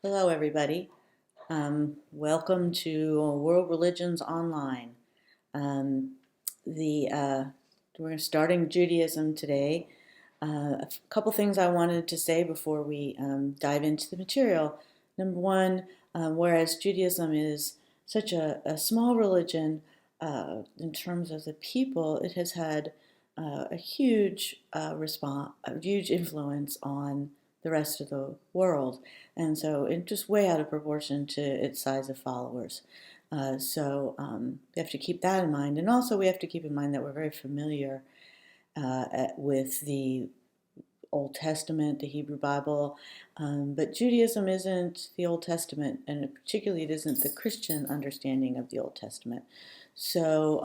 Hello, everybody. Welcome to World Religions Online. Um, we're starting Judaism today. A couple things I wanted to say before we dive into the material. Number one, whereas Judaism is such a small religion in terms of the people, it has had a huge a huge influence on the rest of the world, and so it's just way out of proportion to its size of followers. We have to keep that in mind, and also we have to keep in mind that we're very familiar with the Old Testament, the Hebrew Bible, but Judaism isn't the Old Testament, and particularly it isn't the Christian understanding of the Old Testament. So,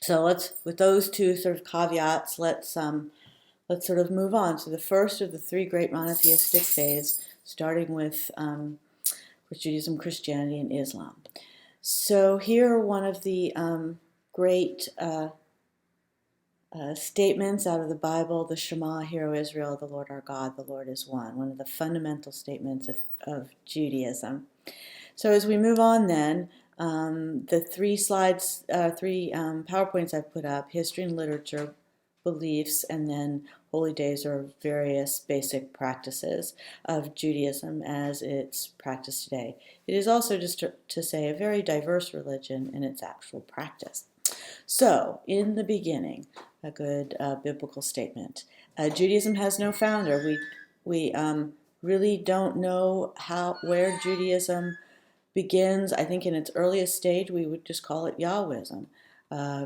let's, with those two sort of caveats, let's sort of move on. So the first of the three great monotheistic faiths, starting with Judaism, Christianity, and Islam. So here are one of the great statements out of the Bible, the Shema, Hear, O Israel, the Lord our God, the Lord is one of the fundamental statements of Judaism. So as we move on then, the three PowerPoints I've put up, history and literature, beliefs, and then holy days or various basic practices of Judaism as it's practiced today. It is also, just to say, a very diverse religion in its actual practice. So, in the beginning, a good biblical statement. Judaism has no founder. We really don't know where Judaism begins. I think in its earliest stage, we would just call it Yahwism.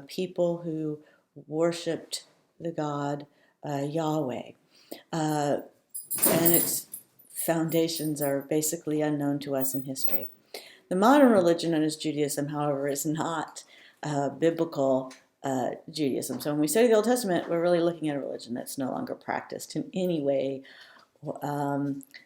People who worshipped the god Yahweh. And its foundations are basically unknown to us in history. The modern religion known as Judaism, however, is not biblical Judaism. So when we study the Old Testament, we're really looking at a religion that's no longer practiced in any way.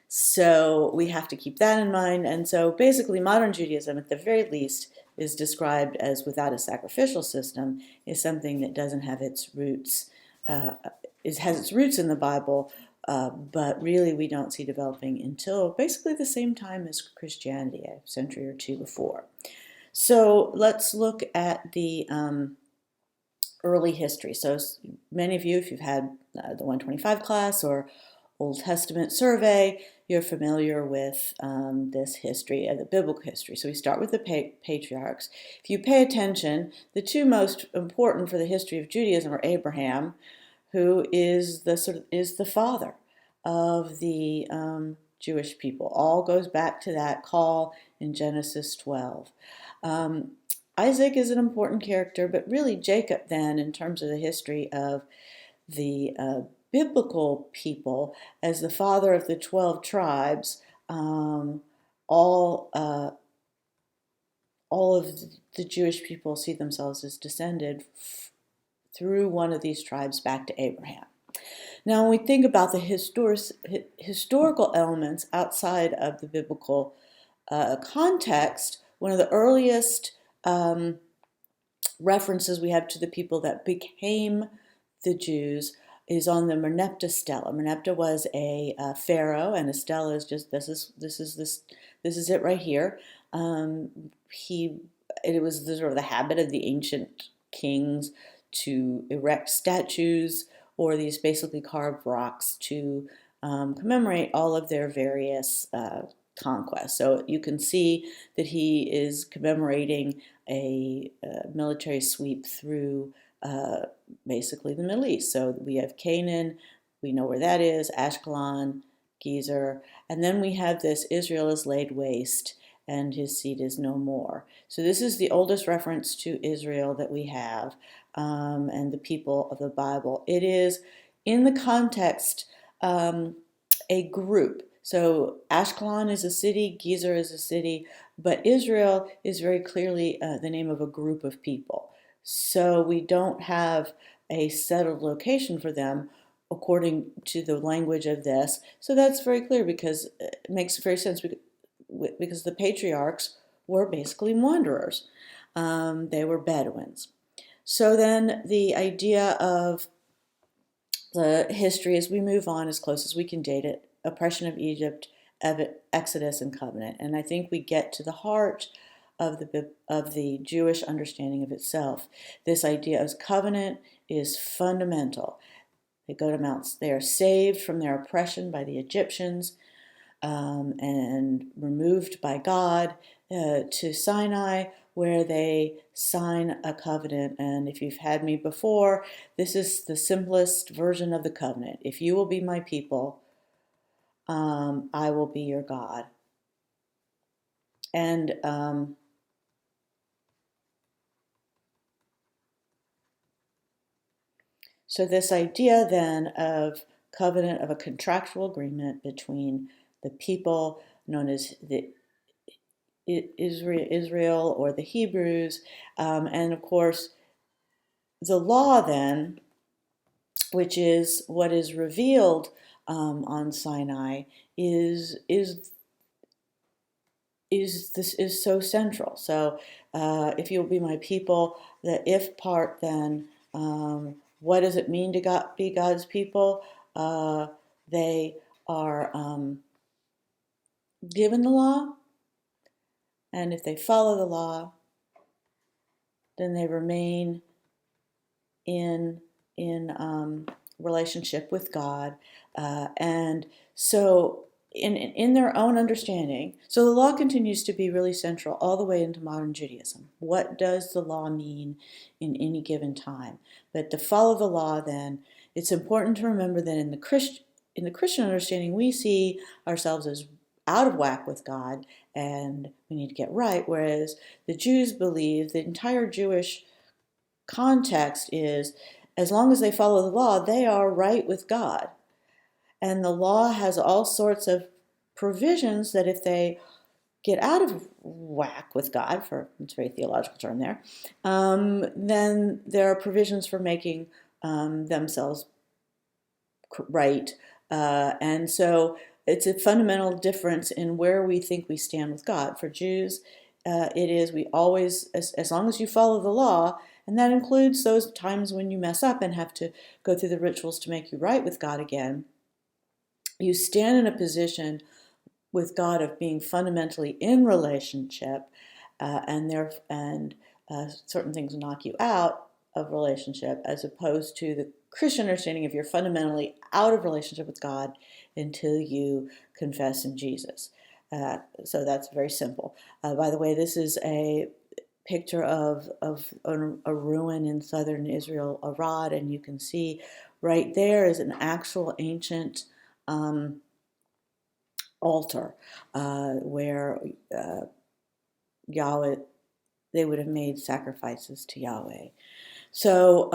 So we have to keep that in mind. And so basically modern Judaism, at the very least, is described as without a sacrificial system, is something that doesn't have its roots, has its roots in the Bible, but really we don't see developing until basically the same time as Christianity, a century or two before. So let's look at the early history. So many of you, if you've had the 125 class or Old Testament survey, you're familiar with this history, the biblical history. So we start with the patriarchs. If you pay attention, the two most important for the history of Judaism are Abraham, who is the father of the Jewish people. All goes back to that call in Genesis 12. Isaac is an important character, but really Jacob then, in terms of the history of the biblical people, as the father of the 12 tribes, all of the Jewish people see themselves as descended through one of these tribes back to Abraham. Now, when we think about the historical elements outside of the biblical context, one of the earliest references we have to the people that became the Jews is on the Merneptah stela. Merneptah was a pharaoh, and a stela is just this is it right here. It was sort of the habit of the ancient kings to erect statues or these basically carved rocks to commemorate all of their various conquests. So you can see that he is commemorating a military sweep through basically the Middle East. So we have Canaan, we know where that is, Ashkelon, Gezer, and then we have this Israel is laid waste and his seed is no more. So this is the oldest reference to Israel that we have, and the people of the Bible. It is in the context a group. So Ashkelon is a city, Gezer is a city, but Israel is very clearly the name of a group of people. So we don't have a settled location for them according to the language of this. So that's very clear because it makes very sense because the patriarchs were basically wanderers. They were Bedouins. So then the idea of the history as we move on as close as we can date it, oppression of Egypt Exodus and covenant. And I think we get to the heart of the Jewish understanding of itself. This idea of covenant is fundamental. They go to they are saved from their oppression by the Egyptians, and removed by God to Sinai, where they sign a covenant. And if you've had me before, this is the simplest version of the covenant. If you will be my people, I will be your God. And so this idea then of covenant, of a contractual agreement between the people known as the Israel or the Hebrews, and of course the law then, which is what is revealed on Sinai, is so central. So if you'll be my people, the if part then, what does it mean to be God's people? They are given the law, and if they follow the law, then they remain in relationship with God, and so in their own understanding. So the law continues to be really central all the way into modern Judaism. What does the law mean in any given time? But to follow the law, then it's important to remember that in the Christian understanding, we see ourselves as out of whack with God, and we need to get right. Whereas the Jews believe, the entire Jewish context is, as long as they follow the law, they are right with God. And the law has all sorts of provisions that if they get out of whack with God, it's a very theological term there, then there are provisions for making themselves right. And so it's a fundamental difference in where we think we stand with God. For Jews, it is we always, as long as you follow the law, and that includes those times when you mess up and have to go through the rituals to make you right with God again, you stand in a position with God of being fundamentally in relationship, and certain things knock you out of relationship, as opposed to the Christian understanding of you're fundamentally out of relationship with God until you confess in Jesus. So that's very simple. By the way, this is a picture of a ruin in southern Israel, Arad, and you can see right there is an actual ancient altar where Yahweh, they would have made sacrifices to Yahweh. So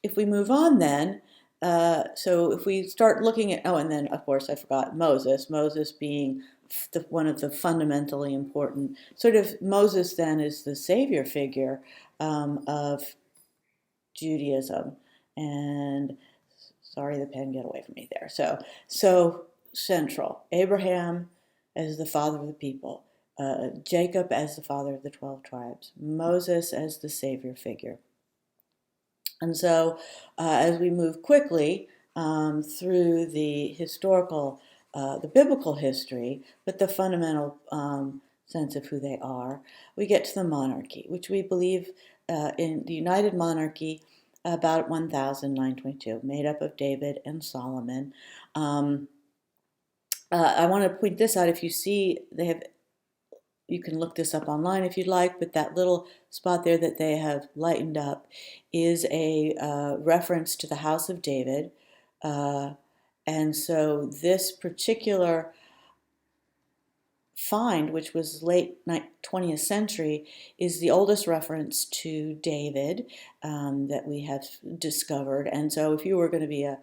if we move on then, so if we start looking at, and then of course I forgot Moses being one of the fundamentally important, sort of Moses then is the savior figure of Judaism. And sorry, the pen got away from me there. So central, Abraham as the father of the people, Jacob as the father of the 12 tribes, Moses as the savior figure. And so as we move quickly through the historical, the biblical history, but the fundamental sense of who they are, we get to the monarchy, which we believe in the United Monarchy about 1922, made up of David and Solomon. I want to point this out. If you see, you can look this up online if you'd like, but that little spot there that they have lightened up is a reference to the House of David. And so this particular find, which was late 20th century, is the oldest reference to David that we have discovered. And so if you were going to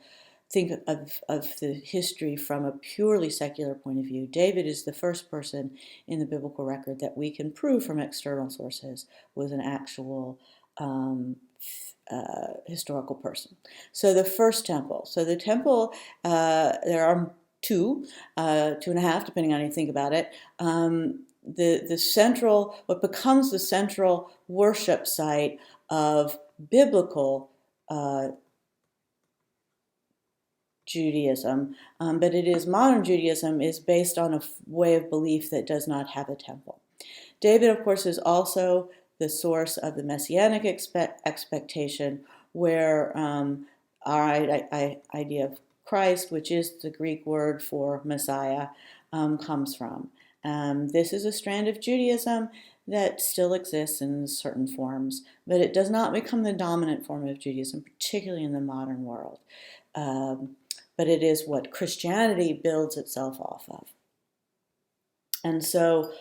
think of the history from a purely secular point of view, David is the first person in the biblical record that we can prove from external sources was an actual historical person. So the first temple. So the temple, there are two and a half, depending on how you think about it. The central, what becomes the central worship site of biblical Judaism, but it is modern Judaism is based on a way of belief that does not have a temple. David, of course, is also the source of the messianic expectation, where our idea of Christ, which is the Greek word for Messiah, comes from. This is a strand of Judaism that still exists in certain forms, but it does not become the dominant form of Judaism, particularly in the modern world. But it is what Christianity builds itself off of. And so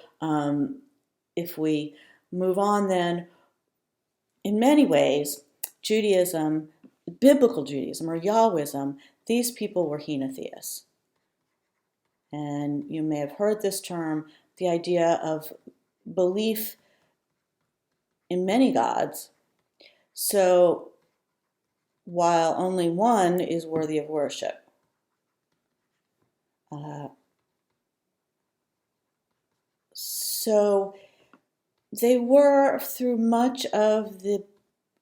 if we move on then, in many ways, Judaism, biblical Judaism or Yahwism, these people were henotheists. And you may have heard this term, the idea of belief in many gods. So while only one is worthy of worship. So they were, through much of the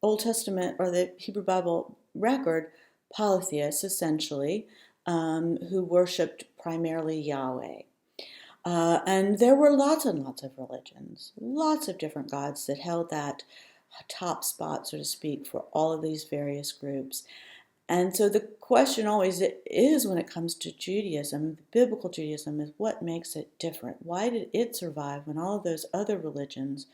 Old Testament or the Hebrew Bible record, polytheists, essentially, who worshipped primarily Yahweh. And there were lots and lots of religions, lots of different gods that held that top spot, so to speak, for all of these various groups. And so the question always is, when it comes to Judaism, biblical Judaism, is what makes it different? Why did it survive when all of those other religions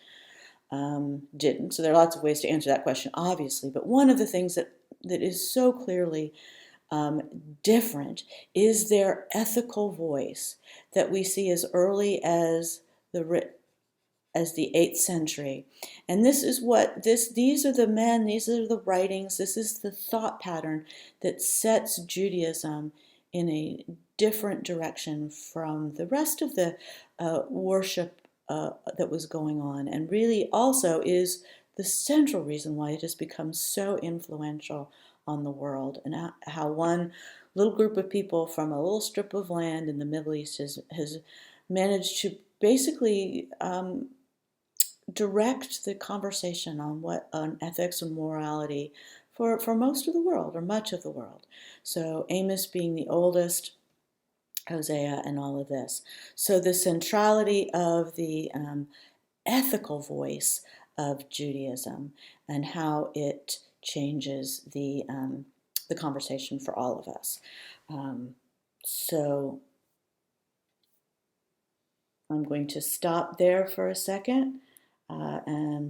didn't? So there are lots of ways to answer that question, obviously, but one of the things that is so clearly different is their ethical voice that we see as early as the 8th century. And this is what these are the men, these are the writings, this is the thought pattern that sets Judaism in a different direction from the rest of the worship that was going on, and really also is the central reason why it has become so influential on the world, and how one little group of people from a little strip of land in the Middle East has managed to basically direct the conversation on ethics and morality for most of the world, or much of the world. So Amos being the oldest, Hosea, and all of this. So the centrality of the ethical voice of Judaism and how it changes the conversation for all of us. So I'm going to stop there for a second and